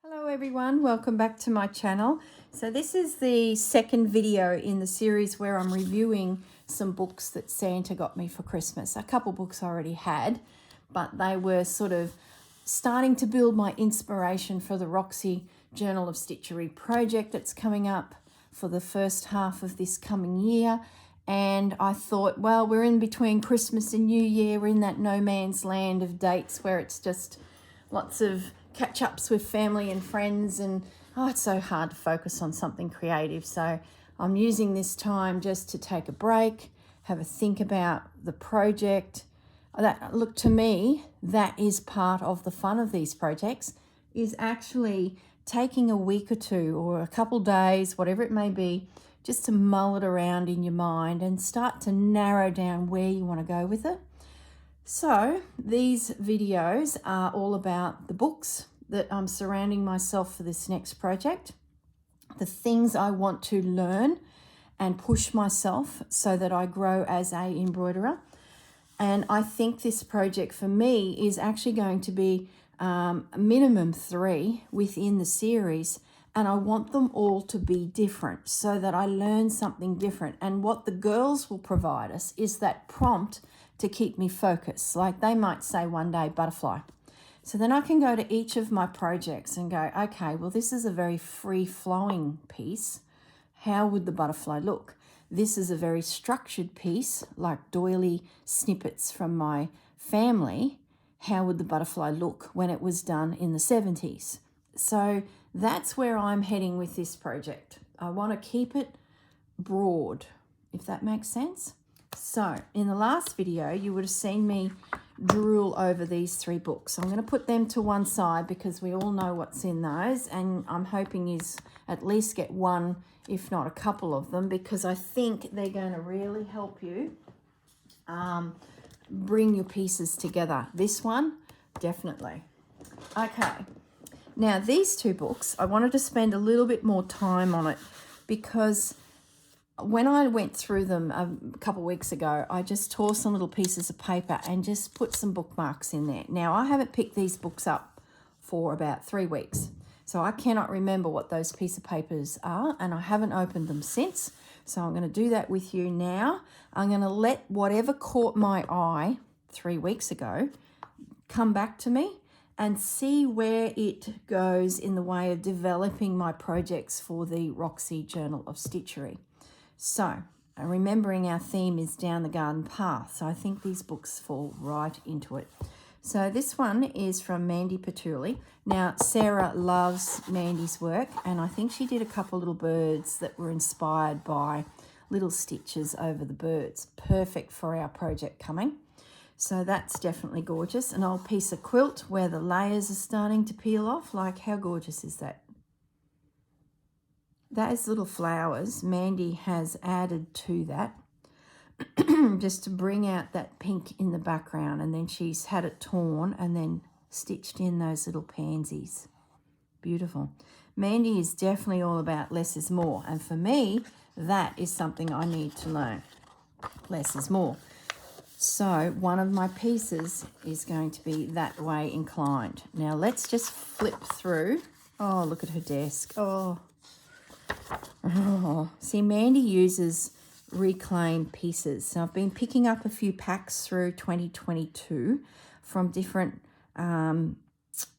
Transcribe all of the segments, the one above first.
Hello everyone, welcome back to my channel. So this is the second video in the series where I'm reviewing some books that Santa got me for Christmas. A couple books I already had, but they were sort of starting to build my inspiration for the Roxy Journal of Stitchery project that's coming up for the first half of this coming year. And I thought, well, we're in between Christmas and New Year. We're in that no man's land of dates where it's just lots of catch-ups with family and friends, and it's so hard to focus on something creative. So I'm using this time just to take a break, have a think about the project. Look, to me, that is part of the fun of these projects, is actually taking a week or two or a couple days, whatever it may be, just to mull it around in your mind and start to narrow down where you want to go with it. So these videos are all about the books that I'm surrounding myself for this next project, the things I want to learn and push myself so that I grow as a embroiderer. And I think this project for me is actually going to be minimum 3 within the series, and I want them all to be different so that I learn something different. And what the girls will provide us is that prompt to keep me focused. Like they might say one day butterfly. So then I can go to each of my projects and go, okay, well, this is a very free-flowing piece. How would the butterfly look? This is a very structured piece, like doily snippets from my family. How would the butterfly look when it was done in the 70s? So that's where I'm heading with this project. I want to keep it broad, if that makes sense. So in the last video, you would have seen me drool over these 3 books. I'm going to put them to one side because we all know what's in those, and I'm hoping is at least get one, if not a couple of them, because I think they're going to really help you bring your pieces together. This one, definitely. Okay. Now, these 2 books, I wanted to spend a little bit more time on it because when I went through them a couple of weeks ago, I just tore some little pieces of paper and just put some bookmarks in there. Now, I haven't picked these books up for about 3 weeks, so I cannot remember what those pieces of papers are, and I haven't opened them since. So I'm going to do that with you now. I'm going to let whatever caught my eye 3 weeks ago come back to me and see where it goes in the way of developing my projects for the Roxy Journal of Stitchery. So, remembering our theme is down the garden path, so I think these books fall right into it. So this one is from Mandy Pattulla. Now, Sarah loves Mandy's work, and I think she did a couple little birds that were inspired by little stitches over the birds. Perfect for our project coming. So that's definitely gorgeous. An old piece of quilt where the layers are starting to peel off. Like, how gorgeous is that? Those little flowers Mandy has added to that just to bring out that pink in the background, and then she's had it torn and then stitched in those little pansies. Beautiful. Mandy is definitely all about less is more, and for me that is something I need to learn. Less is more. So one of my pieces is going to be that way inclined. Now let's just flip through. Oh, look at her desk. Oh, see, Mandy uses reclaimed pieces. So I've been picking up a few packs through 2022 from different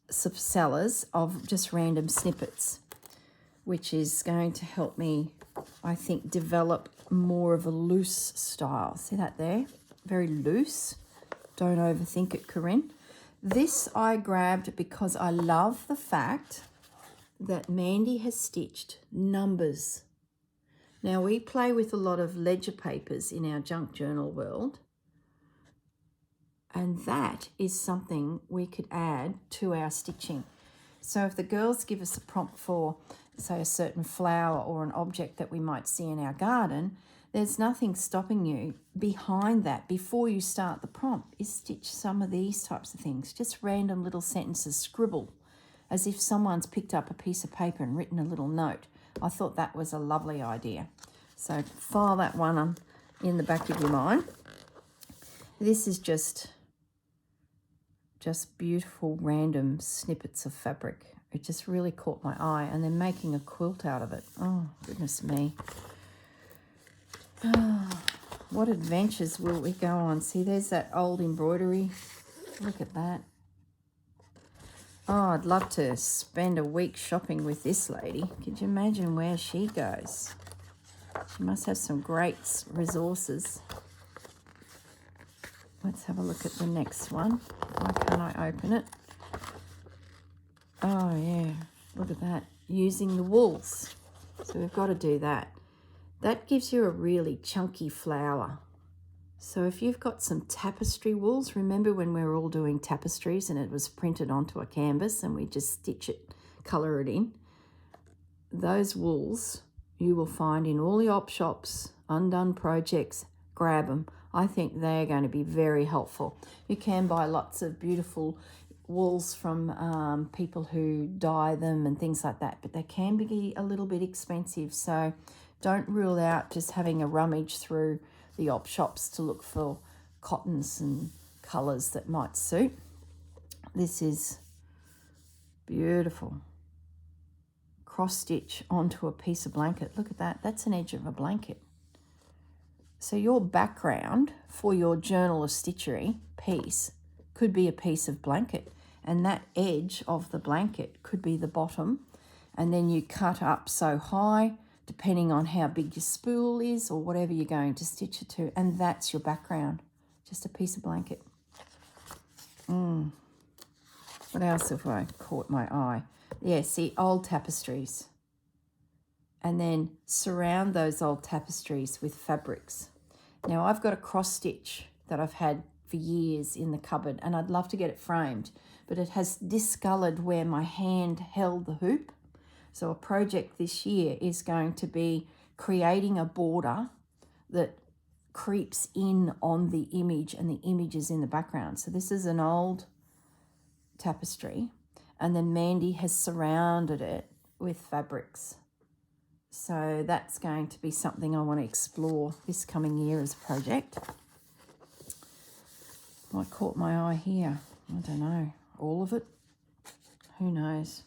sellers of just random snippets, which is going to help me, I think, develop more of a loose style. See that there? Very loose. Don't overthink it, Corinne. This I grabbed because I love the fact that Mandy has stitched numbers. Now, we play with a lot of ledger papers in our junk journal world, and that is something we could add to our stitching. So if the girls give us a prompt for, say, a certain flower or an object that we might see in our garden, there's nothing stopping you behind that before you start the prompt is stitch some of these types of things, just random little sentences, scribble, as if someone's picked up a piece of paper and written a little note. I thought that was a lovely idea. So file that one in the back of your mind. This is just beautiful random snippets of fabric. It just really caught my eye. And then making a quilt out of it. Oh, goodness me. Oh, what adventures will we go on? See, there's that old embroidery. Look at that. Oh, I'd love to spend a week shopping with this lady. Could you imagine where she goes? She must have some great resources. Let's have a look at the next one. Why can't I open it? Oh, yeah. Look at that. Using the wools. So we've got to do that. That gives you a really chunky flower. So if you've got some tapestry wools, remember when we were all doing tapestries and it was printed onto a canvas and we just stitch it, colour it in? Those wools you will find in all the op shops, undone projects, grab them. I think they're going to be very helpful. You can buy lots of beautiful wools from people who dye them and things like that, but they can be a little bit expensive. So don't rule out just having a rummage through the op shops to look for cottons and colours that might suit. This is beautiful. Cross stitch onto a piece of blanket. Look at that. That's an edge of a blanket. So your background for your journal of stitchery piece could be a piece of blanket, and that edge of the blanket could be the bottom, and then you cut up so high depending on how big your spool is or whatever you're going to stitch it to, and that's your background, just a piece of blanket. What else have I caught my eye? Yeah, see, old tapestries. And then surround those old tapestries with fabrics. Now, I've got a cross stitch that I've had for years in the cupboard, and I'd love to get it framed, but it has discoloured where my hand held the hoop. So a project this year is going to be creating a border that creeps in on the image, and the image is in the background. So this is an old tapestry, and then Mandy has surrounded it with fabrics. So that's going to be something I want to explore this coming year as a project. What caught my eye here? I don't know. All of it? Who knows?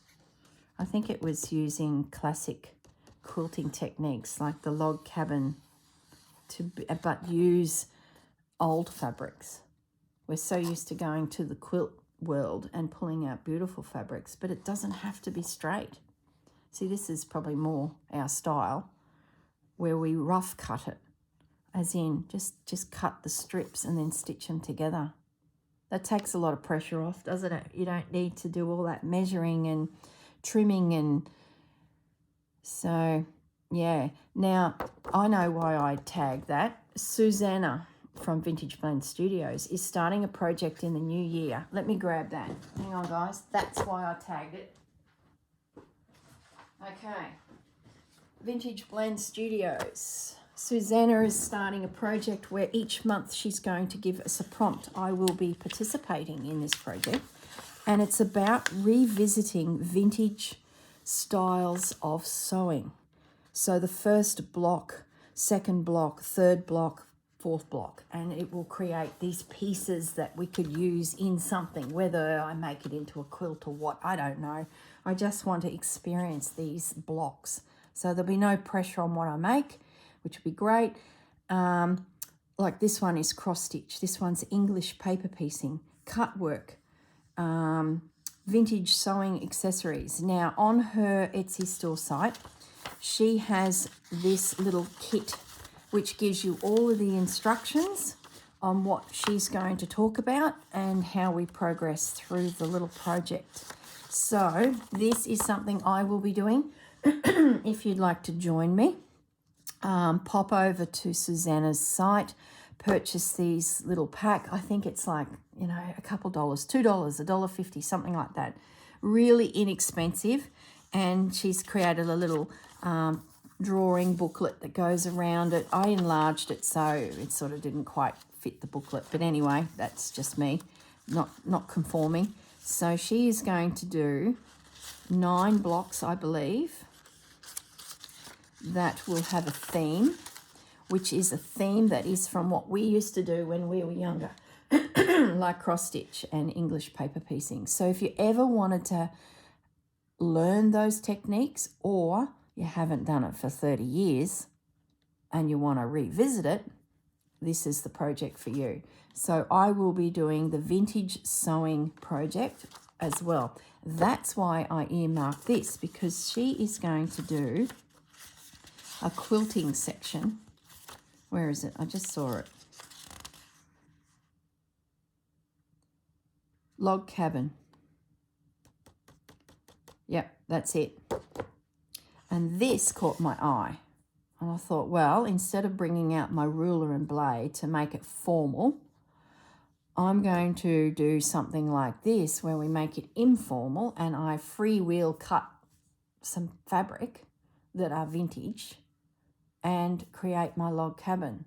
I think it was using classic quilting techniques like the log cabin, but use old fabrics. We're so used to going to the quilt world and pulling out beautiful fabrics, but it doesn't have to be straight. See, this is probably more our style, where we rough cut it, as in just cut the strips and then stitch them together. That takes a lot of pressure off, doesn't it? You don't need to do all that measuring and trimming, and so yeah. Now I know why I tagged that. Susanna from Vintage Blend Studios is starting a project in the new year. Let me grab that. Hang on, guys. That's why I tagged it. Okay. Vintage Blend Studios. Susanna is starting a project where each month she's going to give us a prompt. I will be participating in this project, and it's about revisiting vintage styles of sewing. So the first block, second block, third block, fourth block, and it will create these pieces that we could use in something, whether I make it into a quilt or what, I don't know. I just want to experience these blocks. So there'll be no pressure on what I make, which would be great. Like this one is cross stitch. This one's English paper piecing, cut work, vintage sewing accessories. Now on her Etsy store site, she has this little kit which gives you all of the instructions on what she's going to talk about and how we progress through the little project. So this is something I will be doing. If you'd like to join me, pop over to Susanna's site, purchase these little pack. I think it's like, you know, a couple dollars, $2, $1.50, something like that. Really inexpensive. And she's created a little drawing booklet that goes around it. I enlarged it so it sort of didn't quite fit the booklet, but anyway, that's just me not conforming. So she is going to do 9 blocks, I believe, that will have a theme, which is a theme that is from what we used to do when we were younger, like cross stitch and English paper piecing. So if you ever wanted to learn those techniques, or you haven't done it for 30 years and you want to revisit it, this is the project for you. So I will be doing the vintage sewing project as well. That's why I earmarked this, because she is going to do a quilting section. Where is it? I just saw it. Log cabin. Yep, that's it. And this caught my eye. And I thought, well, instead of bringing out my ruler and blade to make it formal, I'm going to do something like this where we make it informal, and I freewheel cut some fabric that are vintage and create my log cabin.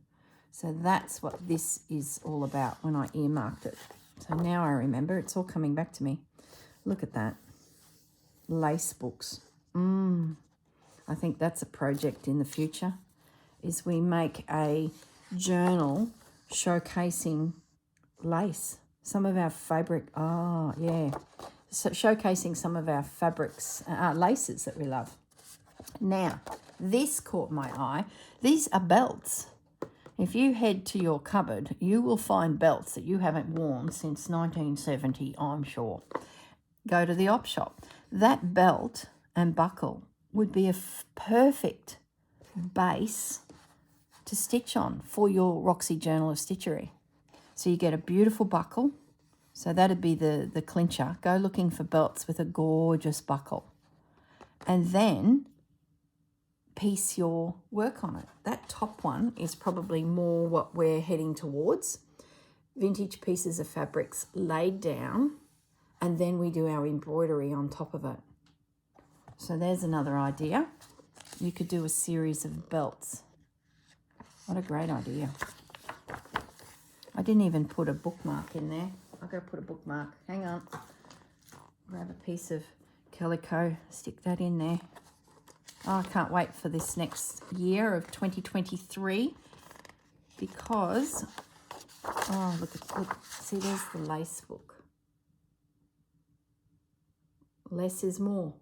So that's what this is all about when I earmarked it. So now I remember, it's all coming back to me. Look at that. Lace books. I think that's a project in the future, is we make a journal showcasing lace. Some of our fabric, so showcasing some of our fabrics, laces that we love. Now, this caught my eye. These are belts. If you head to your cupboard, you will find belts that you haven't worn since 1970, I'm sure. Go to the op shop. That belt and buckle would be a perfect base to stitch on for your Roxy Journal of Stitchery. So you get a beautiful buckle. So that'd be the clincher. Go looking for belts with a gorgeous buckle. And then piece your work on it. That top one is probably more what we're heading towards. Vintage pieces of fabrics laid down, and then we do our embroidery on top of it. So there's another idea. You could do a series of belts. What a great idea. I didn't even put a bookmark in there. I'll go put a bookmark. Hang on. Grab a piece of calico, stick that in there. Oh, I can't wait for this next year of 2023, because, look, see, there's the lace book. Less is more.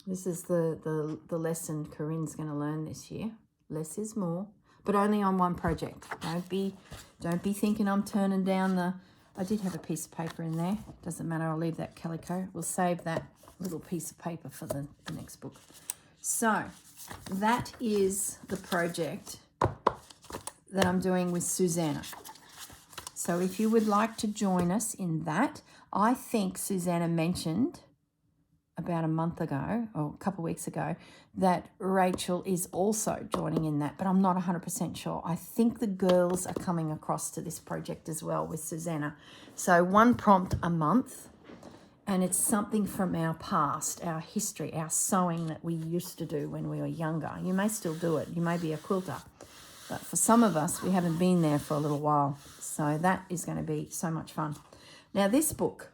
This is the lesson Corinne's going to learn this year. Less is more, but only on one project. Don't be thinking I'm turning down the. I did have a piece of paper in there. Doesn't matter. I'll leave that calico. We'll save that little piece of paper for the next book. So that is the project that I'm doing with Susanna. So if you would like to join us in that, I think Susanna mentioned about a month ago or a couple of weeks ago that Rachel is also joining in that, but I'm not 100% sure. I think the girls are coming across to this project as well with Susanna. So one prompt a month, and it's something from our past, our history, our sewing that we used to do when we were younger. You may still do it. You may be a quilter. But for some of us, we haven't been there for a little while. So that is going to be so much fun. Now this book,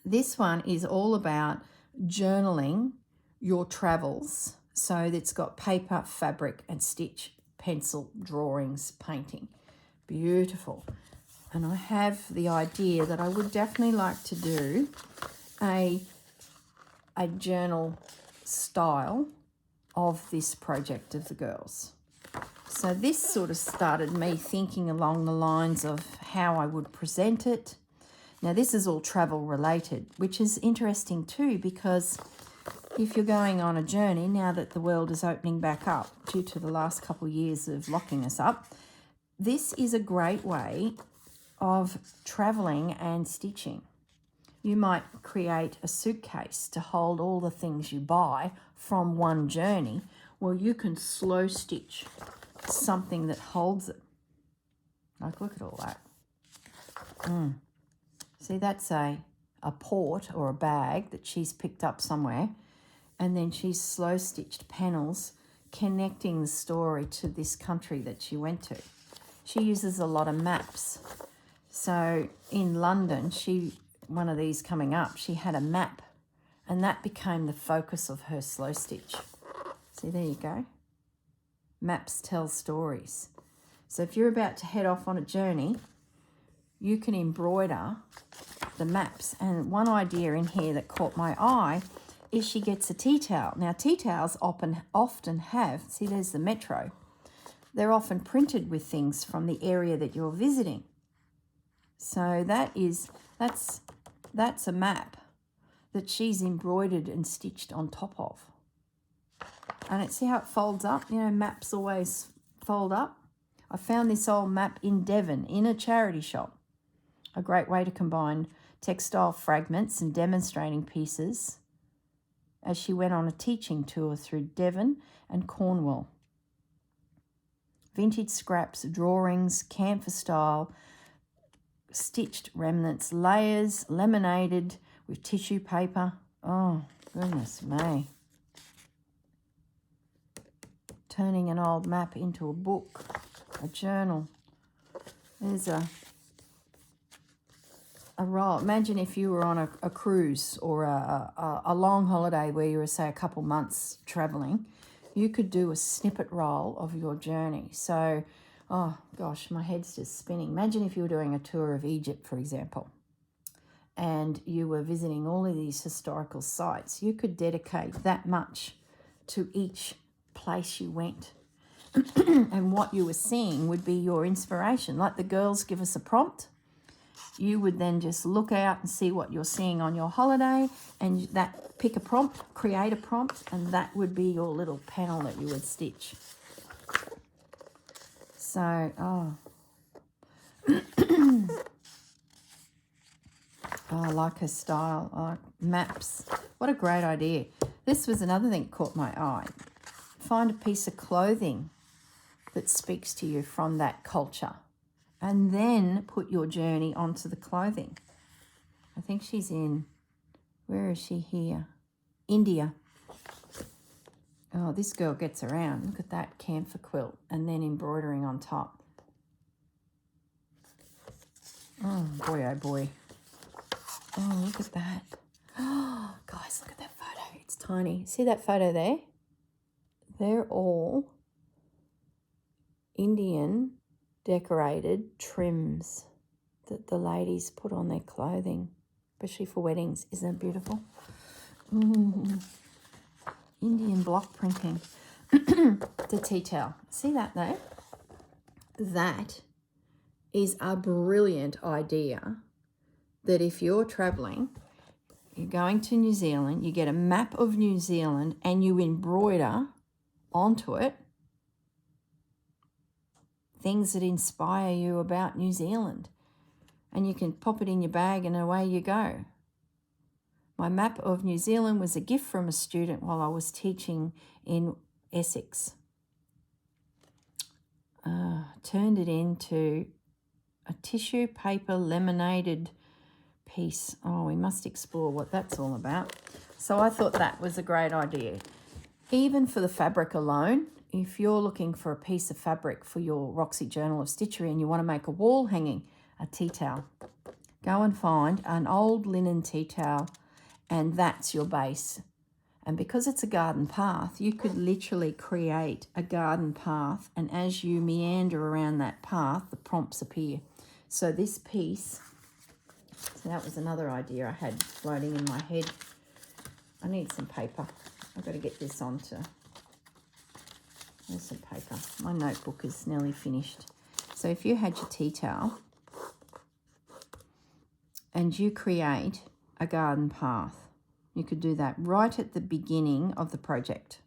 this one is all about journaling your travels. So it's got paper, fabric and stitch, pencil, drawings, painting. Beautiful. And I have the idea that I would definitely like to do a journal style of this project of the girls. So this sort of started me thinking along the lines of how I would present it. Now this is all travel related, which is interesting too, because if you're going on a journey, now that the world is opening back up due to the last couple of years of locking us up, this is a great way of traveling and stitching. You might create a suitcase to hold all the things you buy from one journey. Well, you can slow stitch something that holds it. Like, look at all that. See, that's a port or a bag that she's picked up somewhere, and then she's slow stitched panels connecting the story to this country that she went to. She uses a lot of maps. So in London, one of these coming up, she had a map, and that became the focus of her slow stitch. See, there you go. Maps tell stories. So if you're about to head off on a journey, you can embroider the maps. And one idea in here that caught my eye is she gets a tea towel. Now, tea towels often have, see, there's the metro. They're often printed with things from the area that you're visiting. So that's a map that she's embroidered and stitched on top of. And see how it folds up? You know, maps always fold up. I found this old map in Devon in a charity shop. A great way to combine textile fragments and demonstrating pieces as she went on a teaching tour through Devon and Cornwall. Vintage scraps, drawings, camphor style, stitched remnants, layers, laminated with tissue paper. Oh, goodness me. Turning an old map into a book, a journal. There's a roll. Imagine if you were on a cruise or a long holiday where you were, say, a couple months travelling. You could do a snippet roll of your journey. So, oh gosh, my head's just spinning. Imagine if you were doing a tour of Egypt, for example, and you were visiting all of these historical sites. You could dedicate that much to each place you went. And what you were seeing would be your inspiration. Like the girls give us a prompt. You would then just look out and see what you're seeing on your holiday, and pick a prompt, create a prompt, and that would be your little panel that you would stitch. So, oh, I like her style. I like maps. What a great idea. This was another thing that caught my eye. Find a piece of clothing that speaks to you from that culture, and then put your journey onto the clothing. I think she's in, where is she here? India. Oh, this girl gets around. Look at that camphor quilt and then embroidering on top. Oh, boy, oh, boy. Oh, look at that. Oh, guys, look at that photo. It's tiny. See that photo there? They're all Indian decorated trims that the ladies put on their clothing, especially for weddings. Isn't it beautiful? Indian block printing. The tea towel. See that though? That is a brilliant idea, that if you're traveling, you're going to New Zealand, you get a map of New Zealand and you embroider onto it things that inspire you about New Zealand. And you can pop it in your bag and away you go. My map of New Zealand was a gift from a student while I was teaching in Essex. Turned it into a tissue paper laminated piece. Oh, we must explore what that's all about. So I thought that was a great idea. Even for the fabric alone, if you're looking for a piece of fabric for your Roxy Journal of Stitchery and you want to make a wall hanging, a tea towel, go and find an old linen tea towel, and that's your base. And because it's a garden path, you could literally create a garden path, and as you meander around that path, the prompts appear. So this piece, so that was another idea I had floating in my head. I need some paper. I've got to get this onto, there's some paper. My notebook is nearly finished. So if you had your tea towel and you create a garden path, you could do that right at the beginning of the project.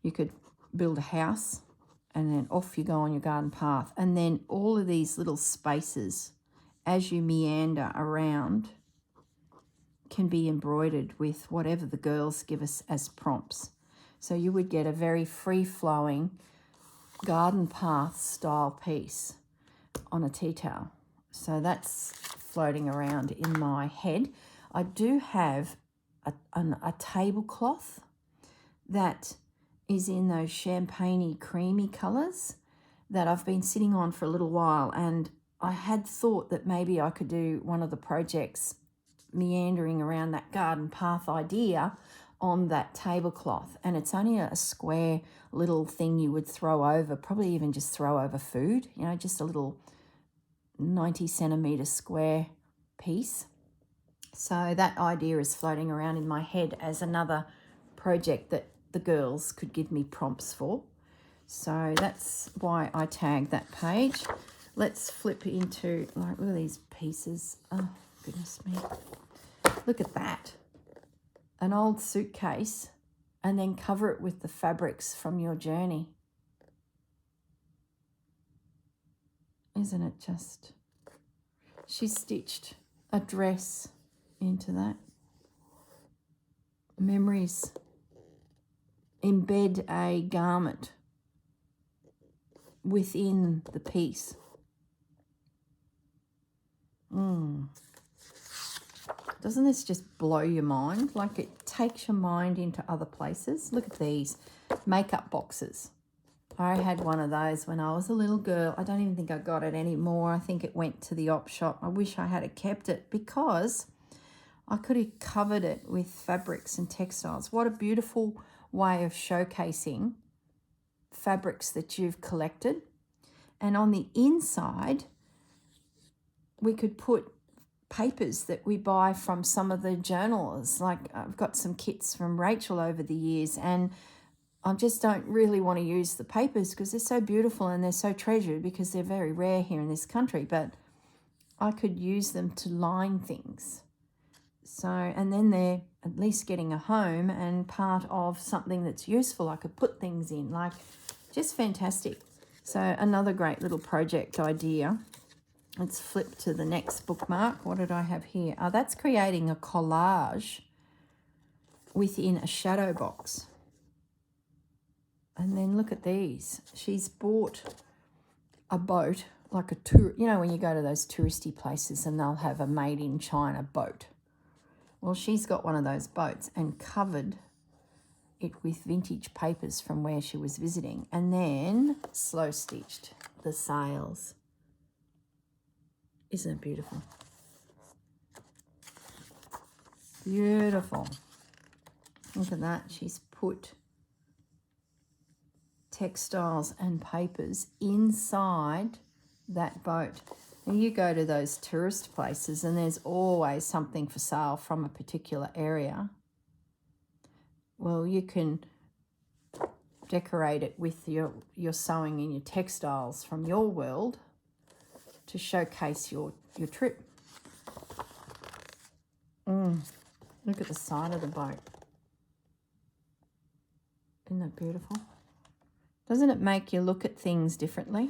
You could build a house and then off you go on your garden path. And then all of these little spaces, as you meander around, can be embroidered with whatever the girls give us as prompts. So you would get a very free-flowing garden path style piece on a tea towel. So that's floating around in my head. I do have a tablecloth that is in those champagne-y creamy colours that I've been sitting on for a little while, and I had thought that maybe I could do one of the projects meandering around that garden path idea on that tablecloth. And it's only a square little thing you would throw over, probably even just throw over food, you know, just a little 90 centimetre square piece. So that idea is floating around in my head as another project that the girls could give me prompts for. So that's why I tagged that page. Let's flip into, like, look at these pieces. Oh, goodness me. Look at that. An old suitcase, and then cover it with the fabrics from your journey. Isn't it just? She stitched a dress into that. Memories. Embed a garment within the piece. Doesn't this just blow your mind? Like, it takes your mind into other places. Look at these makeup boxes. I had one of those when I was a little girl. I don't even think I got it anymore. I think it went to the op shop. I wish I had kept it because I could have covered it with fabrics and textiles. What a beautiful way of showcasing fabrics that you've collected. And on the inside, we could put papers that we buy from some of the journals. Like, I've got some kits from Rachel over the years, and I just don't really want to use the papers because they're so beautiful and they're so treasured because they're very rare here in this country, but I could use them to line things. So, and then they're at least getting a home and part of something that's useful. I could put things in, like, just fantastic. So another great little project idea. Let's flip to the next bookmark. What did I have here? Oh, that's creating a collage within a shadow box. And then look at these. She's bought a boat, like a tour. You know when you go to those touristy places and they'll have a made in China boat. Well, she's got one of those boats and covered it with vintage papers from where she was visiting, and then slow stitched the sails. Isn't it beautiful? Beautiful. Look at that. She's put textiles and papers inside that boat. And you go to those tourist places and there's always something for sale from a particular area. Well, you can decorate it with your sewing and your textiles from your world to showcase your trip. Look at the side of the boat. Isn't that beautiful? Doesn't it make you look at things differently?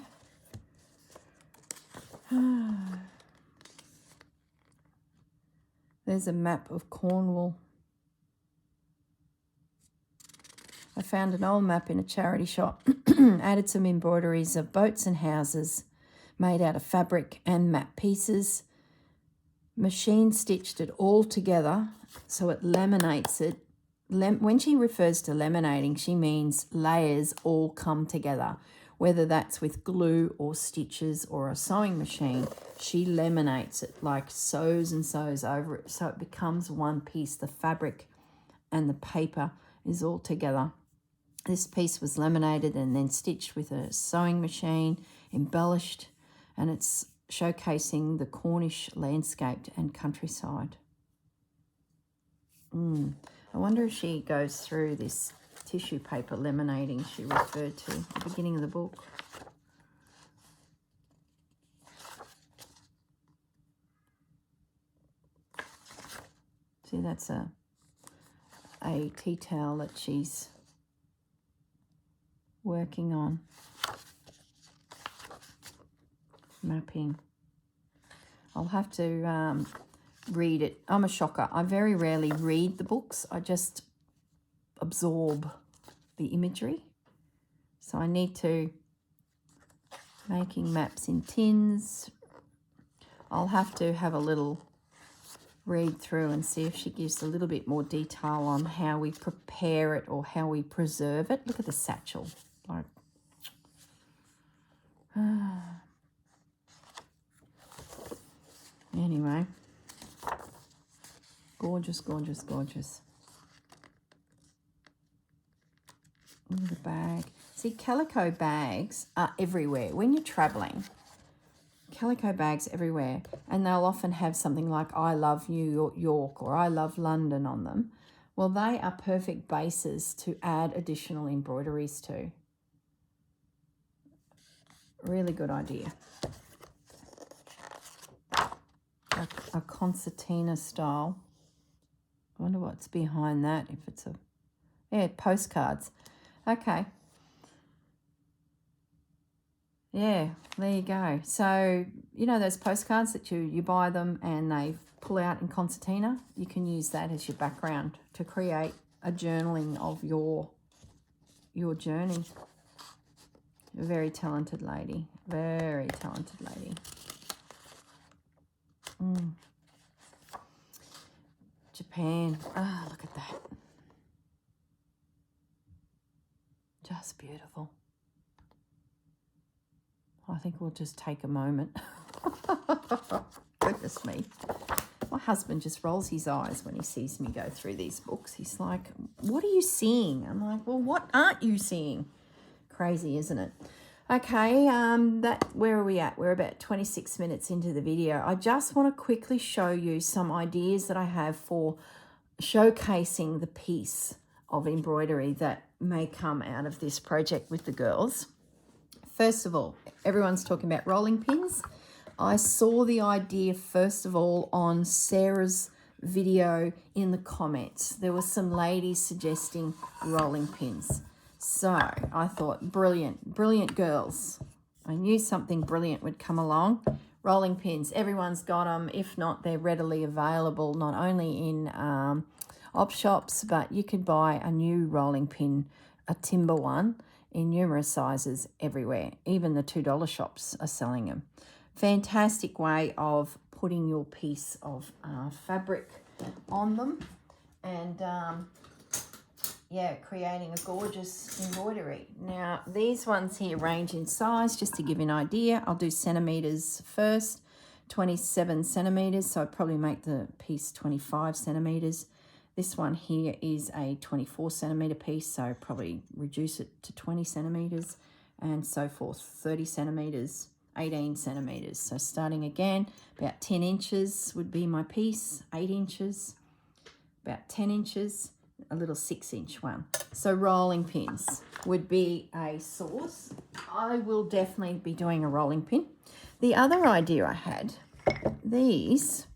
There's a map of Cornwall. I found an old map in a charity shop, added some embroideries of boats and houses made out of fabric and map pieces, machine stitched it all together so it laminates it. When she refers to laminating, she means layers all come together, whether that's with glue or stitches or a sewing machine. She laminates it, like sews and sews over it so it becomes one piece. The fabric and the paper is all together. This piece was laminated and then stitched with a sewing machine, embellished, and it's showcasing the Cornish landscape and countryside. I wonder if she goes through this tissue paper laminating she referred to at the beginning of the book. See, that's a tea towel that she's working on. Mapping. I'll have to read it. I'm a shocker. I very rarely read the books. I just absorb the imagery. So I need to, making maps in tins. I'll have to have a little read through and see if she gives a little bit more detail on how we prepare it or how we preserve it. Look at the satchel. Like, anyway, gorgeous, gorgeous, gorgeous. Look at the bag. See, calico bags are everywhere. When you're traveling, calico bags everywhere, and they'll often have something like I love New York or I love London on them. Well, they are perfect bases to add additional embroideries to. Really good idea. A concertina style. I wonder what's behind that, if it's a... Yeah, postcards. Okay. Yeah, there you go. So, you know those postcards that you buy them and they pull out in concertina? You can use that as your background to create a journaling of your journey. A very talented lady. Very talented lady. Japan. Ah, look at that. Just beautiful. I think we'll just take a moment. Goodness me. My husband just rolls his eyes when he sees me go through these books. He's like, what are you seeing? I'm like, well, what aren't you seeing? Crazy, isn't it? Okay, where are we at? We're about 26 minutes into the video. I just want to quickly show you some ideas that I have for showcasing the piece of embroidery that may come out of this project with the girls. First of all, everyone's talking about rolling pins. I saw the idea first of all on Sarah's video in the comments. There were some ladies suggesting rolling pins. So I thought, brilliant, brilliant girls. I knew something brilliant would come along. Rolling pins, everyone's got them. If not, they're readily available, not only in op shops, but you could buy a new rolling pin, a timber one, in numerous sizes everywhere. Even the $2 shops are selling them. Fantastic way of putting your piece of fabric on them and yeah, creating a gorgeous embroidery. Now these ones here range in size, just to give you an idea. I'll do centimeters first. 27 centimeters, so I'd probably make the piece 25 centimeters. This one here is a 24 centimeter piece, so probably reduce it to 20 centimeters and so forth. 30 centimeters, 18 centimeters. So starting again, about 10 inches would be my piece, 8 inches, about 10 inches, a little 6-inch one. So rolling pins would be a source. I will definitely be doing a rolling pin. The other idea I had, these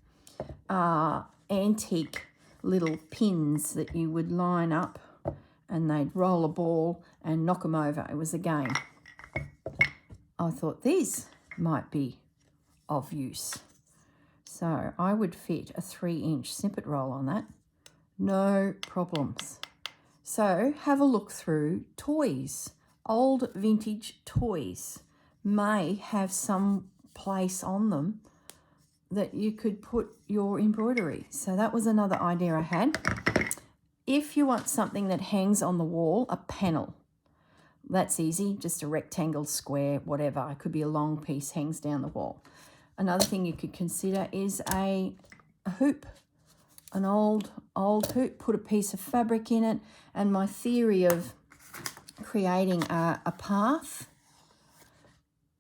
are antique little pins that you would line up and they'd roll a ball and knock them over. It was a game. I thought these might be of use. So I would fit a 3-inch snippet roll on that. No problems. So have a look through toys. Old vintage toys may have some place on them that you could put your embroidery. So that was another idea I had. If you want something that hangs on the wall, a panel, that's easy, just a rectangle, square, whatever. It could be a long piece, hangs down the wall. Another thing you could consider is a hoop, an old hoop, put a piece of fabric in it. And my theory of creating a path,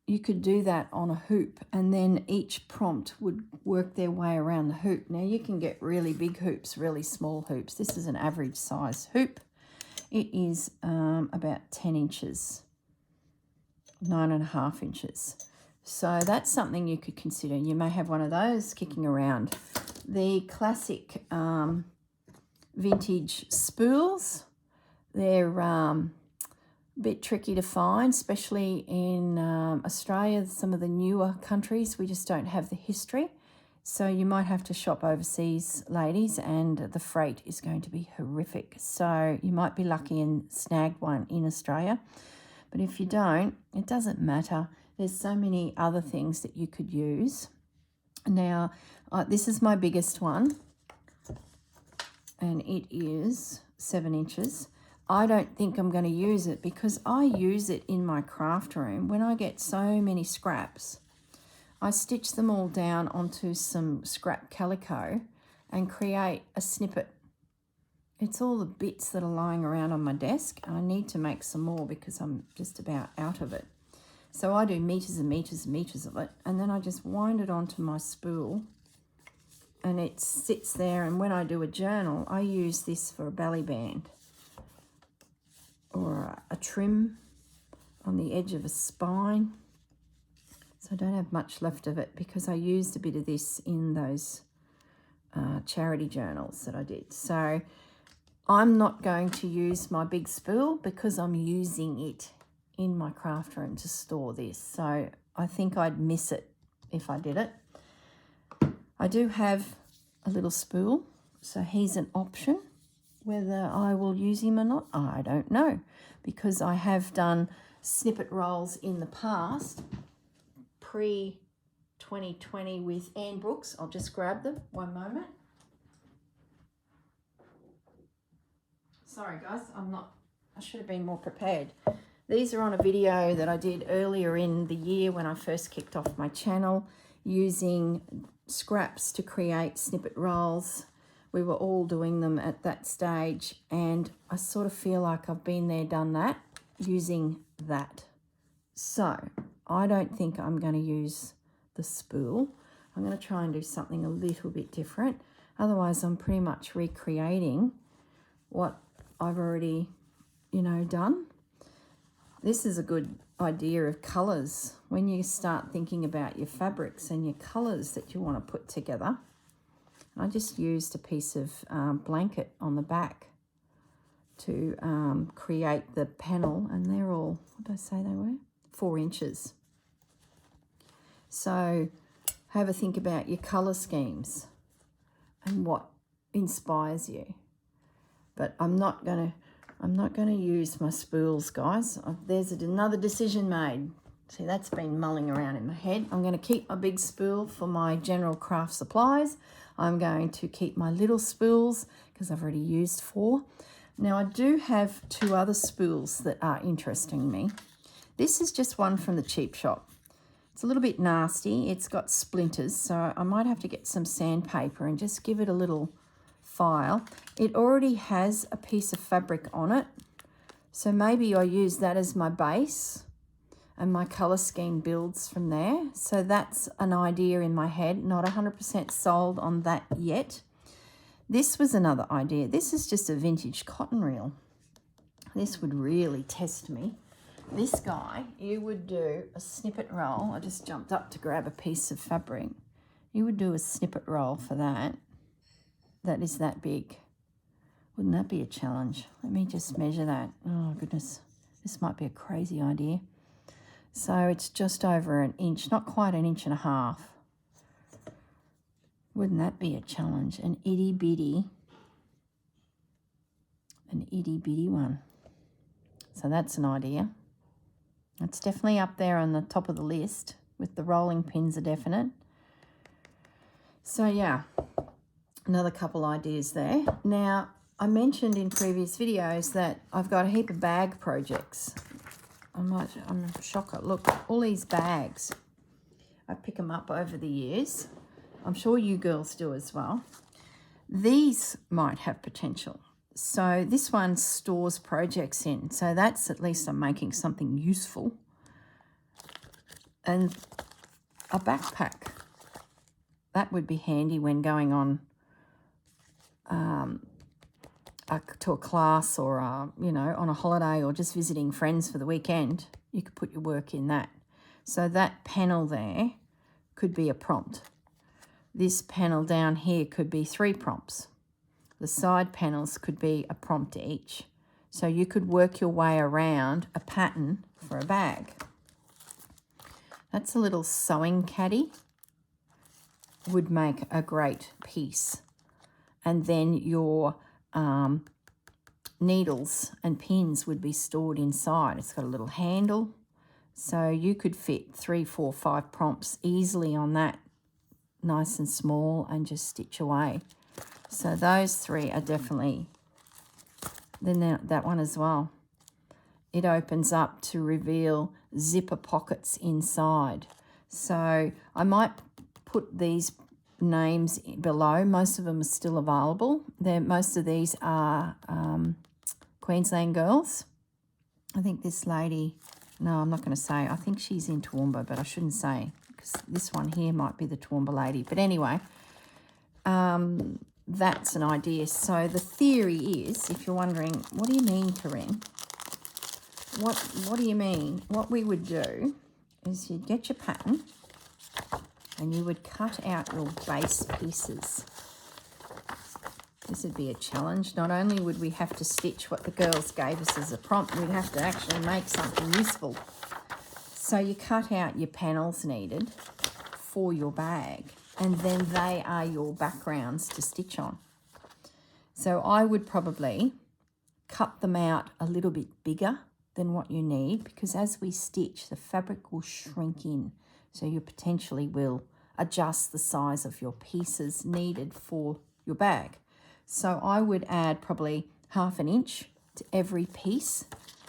you could do that on a hoop and then each prompt would work their way around the hoop. Now you can get really big hoops, really small hoops. This is an average size hoop. It is about 10 inches, 9.5 inches. So that's something you could consider. You may have one of those kicking around. The classic vintage spools, they're bit tricky to find, especially in Australia, some of the newer countries. We just don't have the history. So you might have to shop overseas, ladies, and the freight is going to be horrific. So you might be lucky and snag one in Australia. But if you don't, it doesn't matter. There's so many other things that you could use. Now, this is my biggest one, and it is 7 inches. I don't think I'm going to use it because I use it in my craft room. When I get so many scraps, I stitch them all down onto some scrap calico and create a snippet. It's all the bits that are lying around on my desk. I need to make some more because I'm just about out of it. So I do meters and meters and meters of it, and then I just wind it onto my spool, and it sits there. And when I do a journal, I use this for a belly band or a trim on the edge of a spine. So I don't have much left of it because I used a bit of this in those charity journals that I did. So I'm not going to use my big spool because I'm using it in my craft room to store this. So I think I'd miss it if I did it. I do have a little spool, so he's an option. Whether I will use him or not, I don't know, because I have done snippet rolls in the past, pre-2020 with Anne Brooks. I'll just grab them, one moment. Sorry guys, I should have been more prepared. These are on a video that I did earlier in the year when I first kicked off my channel, using scraps to create snippet rolls. We were all doing them at that stage, and I sort of feel like I've been there, done that, using that. So I don't think I'm going to use the spool. I'm going to try and do something a little bit different. Otherwise, I'm pretty much recreating what I've already, done. This is a good idea of colours. When you start thinking about your fabrics and your colours that you want to put together, I just used a piece of blanket on the back to create the panel, and they're all, what did I say they were? 4 inches. So have a think about your colour schemes and what inspires you. But I'm not gonna use my spools, guys. There's another decision made. See, that's been mulling around in my head. I'm going to keep my big spool for my general craft supplies. I'm going to keep my little spools because I've already used 4. Now, I do have 2 other spools that are interesting me. This is just one from the cheap shop. It's a little bit nasty. It's got splinters, so I might have to get some sandpaper and just give it a little file. It already has a piece of fabric on it, so maybe I use that as my base and my colour scheme builds from there. So that's an idea in my head. Not 100% sold on that yet. This was another idea. This is just a vintage cotton reel. This would really test me. This guy, you would do a snippet roll. I just jumped up to grab a piece of fabric. You would do a snippet roll for that. That is that big. Wouldn't that be a challenge? Let me just measure that. Oh goodness, this might be a crazy idea. So it's just over an inch, not quite an inch and a half. Wouldn't that be a challenge? An itty bitty one. So that's an idea. It's definitely up there on the top of the list, with the rolling pins are definite. So yeah, another couple ideas there. Now, I mentioned in previous videos that I've got a heap of bag projects. I'm shocked. Look, all these bags. I pick them up over the years. I'm sure you girls do as well. These might have potential. So this one stores projects in. So that's, at least I'm making something useful. And a backpack. That would be handy when going on to a class, or on a holiday, or just visiting friends for the weekend. You could put your work in that. So that panel there could be a prompt. This panel down here could be 3 prompts. The side panels could be a prompt each. So you could work your way around a pattern for a bag. That's a little sewing caddy. Would make a great piece. And then your needles and pins would be stored inside. It's got a little handle, so you could fit 3, 4, 5 prompts easily on that, nice and small, and just stitch away. So those 3 are definitely, then that one as well. It opens up to reveal zipper pockets inside. So I might put these names below. Most of them are still available. Most of these are Queensland girls. I think this lady No, I'm not going to say. I think she's in Toowoomba, but I shouldn't say because this one here might be the Toowoomba lady. But anyway, that's an idea. So the theory is, if you're wondering, what do you mean, Corinne? What do you mean? What we would do is you'd get your pattern and you would cut out your base pieces. This would be a challenge. Not only would we have to stitch what the girls gave us as a prompt, we'd have to actually make something useful. So you cut out your panels needed for your bag, and then they are your backgrounds to stitch on. So I would probably cut them out a little bit bigger than what you need, because as we stitch, the fabric will shrink in. So you potentially will adjust the size of your pieces needed for your bag. So I would add probably 1/2 inch to every piece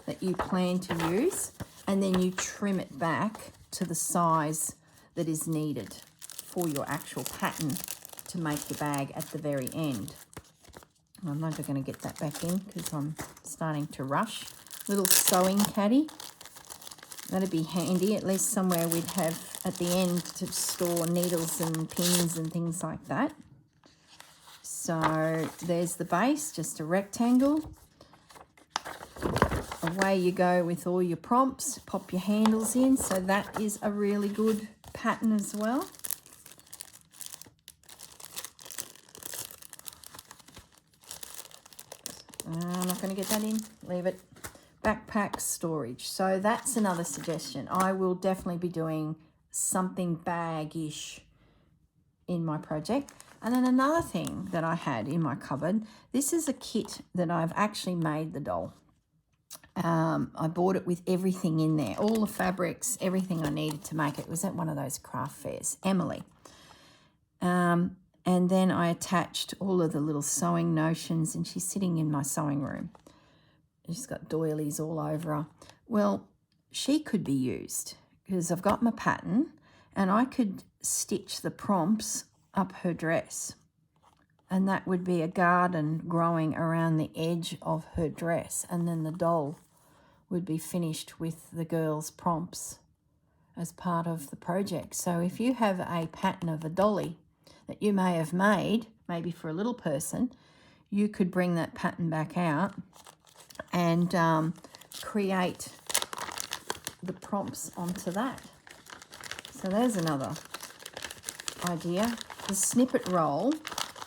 that you plan to use, and then you trim it back to the size that is needed for your actual pattern to make your bag at the very end. I'm never going to get that back in because I'm starting to rush. Little sewing caddy. That'd be handy, at least somewhere we'd have at the end to store needles and pins and things like that. So there's the base, just a rectangle. Away you go with all your prompts, pop your handles in. So that is a really good pattern as well. I'm not going to get that in, leave it. Backpack storage. So that's another suggestion. I will definitely be doing something bag-ish in my project. And then another thing that I had in my cupboard, this is a kit that I've actually made the doll. I bought it with everything in there, all the fabrics, everything I needed to make it. It was at one of those craft fairs, Emily. And then I attached all of the little sewing notions, and she's sitting in my sewing room. She's got doilies all over her. Well, she could be used because I've got my pattern and I could stitch the prompts up her dress, and that would be a garden growing around the edge of her dress, and then the doll would be finished with the girls' prompts as part of the project. So if you have a pattern of a dolly that you may have made, maybe for a little person, you could bring that pattern back out and create the prompts onto that. So there's another idea. The snippet roll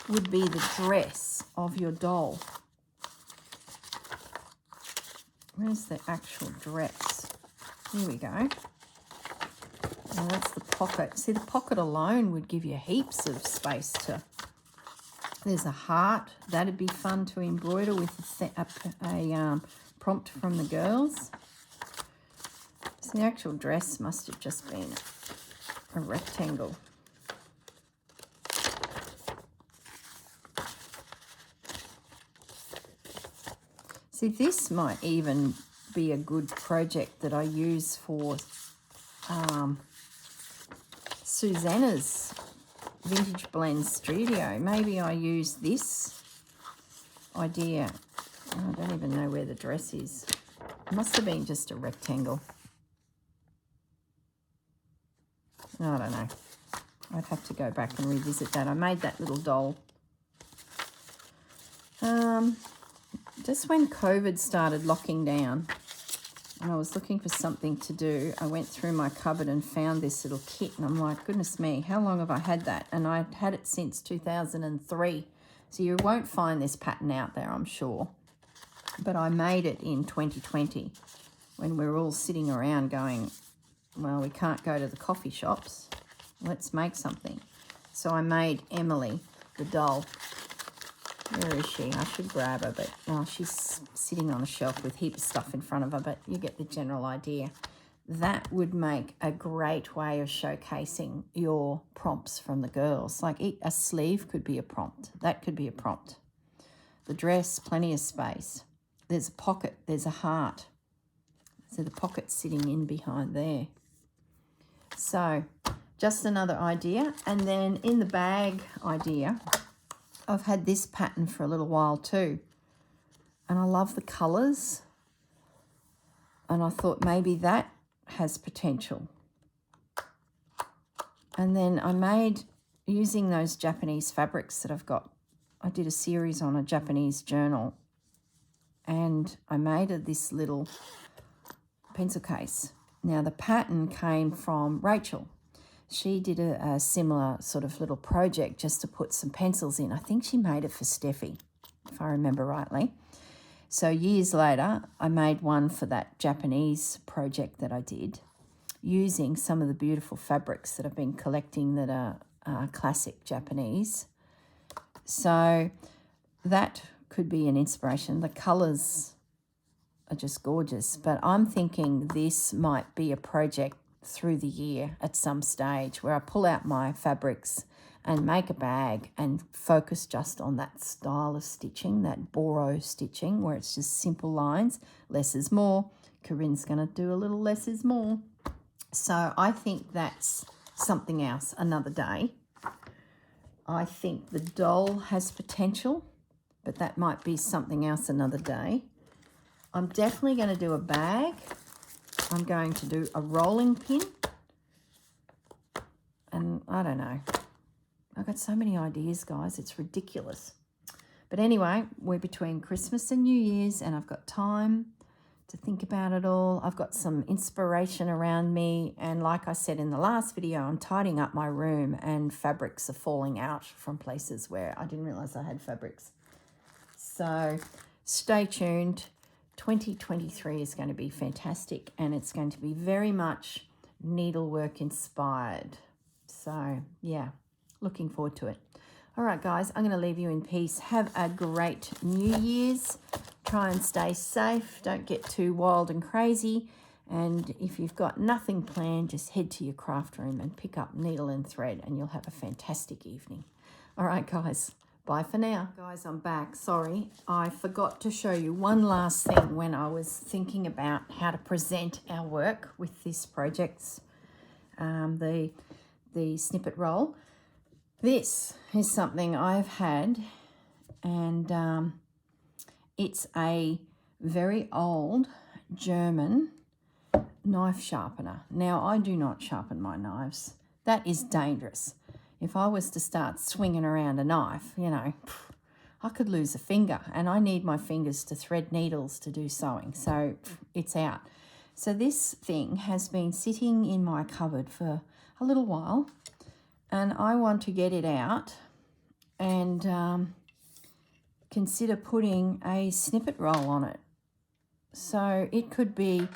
would be the dress of your doll. Where's the actual dress? Here we go. Now that's the pocket. See, the pocket alone would give you heaps of space to... There's a heart. That'd be fun to embroider with a prompt from the girls. So the actual dress must have just been a rectangle. See, this might even be a good project that I use for Susanna's Vintage Blend Studio. Maybe I use this idea. I don't even know where the dress is. It must have been just a rectangle. I don't know. I'd have to go back and revisit that. I made that little doll. Just when COVID started locking down and I was looking for something to do, I went through my cupboard and found this little kit, and I'm like, goodness me, how long have I had that? And I'd had it since 2003. So you won't find this pattern out there, I'm sure. But I made it in 2020 when we were all sitting around going, well, we can't go to the coffee shops. Let's make something. So I made Emily, the doll. Where is she? I should grab her, but oh, she's sitting on a shelf with heaps of stuff in front of her, but you get the general idea. That would make a great way of showcasing your prompts from the girls. Like a sleeve could be a prompt. That could be a prompt. The dress, plenty of space. There's a pocket. There's a heart. So the pocket's sitting in behind there. So just another idea. And then in the bag idea, I've had this pattern for a little while too, and I love the colours. And I thought maybe that has potential. And then I made, using those Japanese fabrics that I've got, I did a series on a Japanese journal, and I made this little pencil case. Now the pattern came from Rachel. She did a similar sort of little project just to put some pencils in. I think she made it for Steffi, if I remember rightly. So years later, I made one for that Japanese project that I did, using some of the beautiful fabrics that I've been collecting that are classic Japanese. So that could be an inspiration. The colours are just gorgeous, but I'm thinking this might be a project through the year at some stage where I pull out my fabrics and make a bag and focus just on that style of stitching, that Boro stitching, where it's just simple lines. Less is more. Corinne's going to do a little less is more. So I think that's something else another day. I think the doll has potential, but that might be something else another day. I'm definitely going to do a bag. I'm going to do a rolling pin. And I don't know. I've got so many ideas, guys. It's ridiculous. But anyway, we're between Christmas and New Year's, and I've got time to think about it all. I've got some inspiration around me, and like I said in the last video, I'm tidying up my room and fabrics are falling out from places where I didn't realize I had fabrics. So stay tuned. 2023 is going to be fantastic, and it's going to be very much needlework inspired. So yeah, looking forward to it. All right, guys, I'm going to leave you in peace. Have a great New Year's. Try and stay safe. Don't get too wild and crazy. And if you've got nothing planned, just head to your craft room and pick up needle and thread, and you'll have a fantastic evening. All right, guys. Bye for now. Guys, I'm back. Sorry, I forgot to show you one last thing when I was thinking about how to present our work with this project's, the snippet roll. This is something I've had, and it's a very old German knife sharpener. Now, I do not sharpen my knives. That is dangerous. If I was to start swinging around a knife, you know, I could lose a finger, and I need my fingers to thread needles to do sewing, so it's out. So this thing has been sitting in my cupboard for a little while, and I want to get it out and consider putting a snippet roll on it. So it could be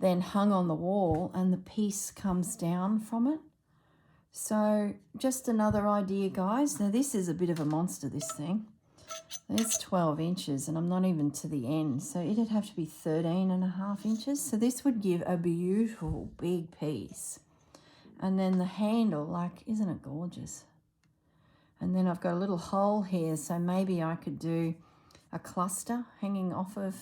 then hung on the wall and the piece comes down from it. So just another idea, guys. Now this is a bit of a monster, this thing. It's 12 inches and I'm not even to the end. So it'd have to be 13.5 inches. So this would give a beautiful big piece. And then the handle, like, isn't it gorgeous? And then I've got a little hole here, so maybe I could do a cluster hanging off of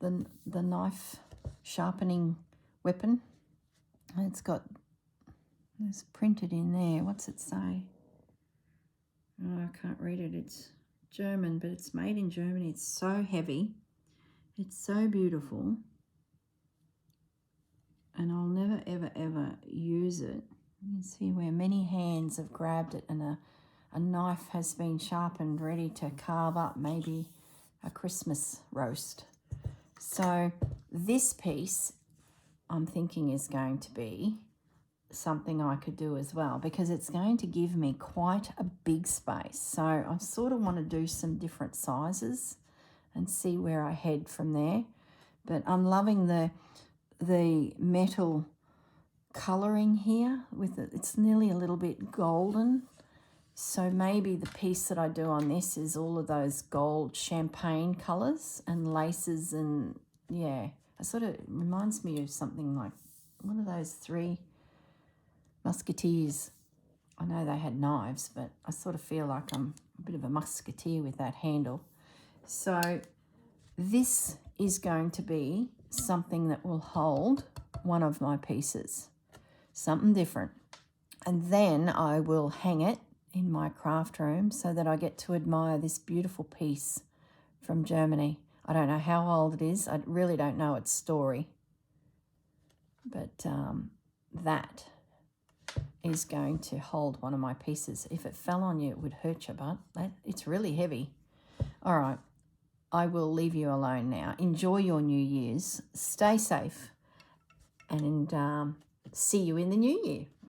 the knife sharpening weapon. And it's printed in there. What's it say? Oh, I can't read it. It's German, but it's made in Germany. It's so heavy. It's so beautiful. And I'll never, ever, ever use it. You can see where many hands have grabbed it, and a knife has been sharpened, ready to carve up maybe a Christmas roast. So this piece, I'm thinking, is going to be something I could do as well, because it's going to give me quite a big space. So I sort of want to do some different sizes and see where I head from there. But I'm loving the metal colouring here with it. It's nearly a little bit golden. So maybe the piece that I do on this is all of those gold champagne colours and laces, and yeah, it sort of reminds me of something like one of those Three Musketeers. I know they had knives, but I sort of feel like I'm a bit of a musketeer with that handle. So this is going to be something that will hold one of my pieces, something different. And then I will hang it in my craft room so that I get to admire this beautiful piece from Germany. I don't know how old it is. I really don't know its story. But that is going to hold one of my pieces. If it fell on you, it would hurt you, but it's really heavy. All right, I will leave you alone now. Enjoy your New Year's. Stay safe, and see you in the new year.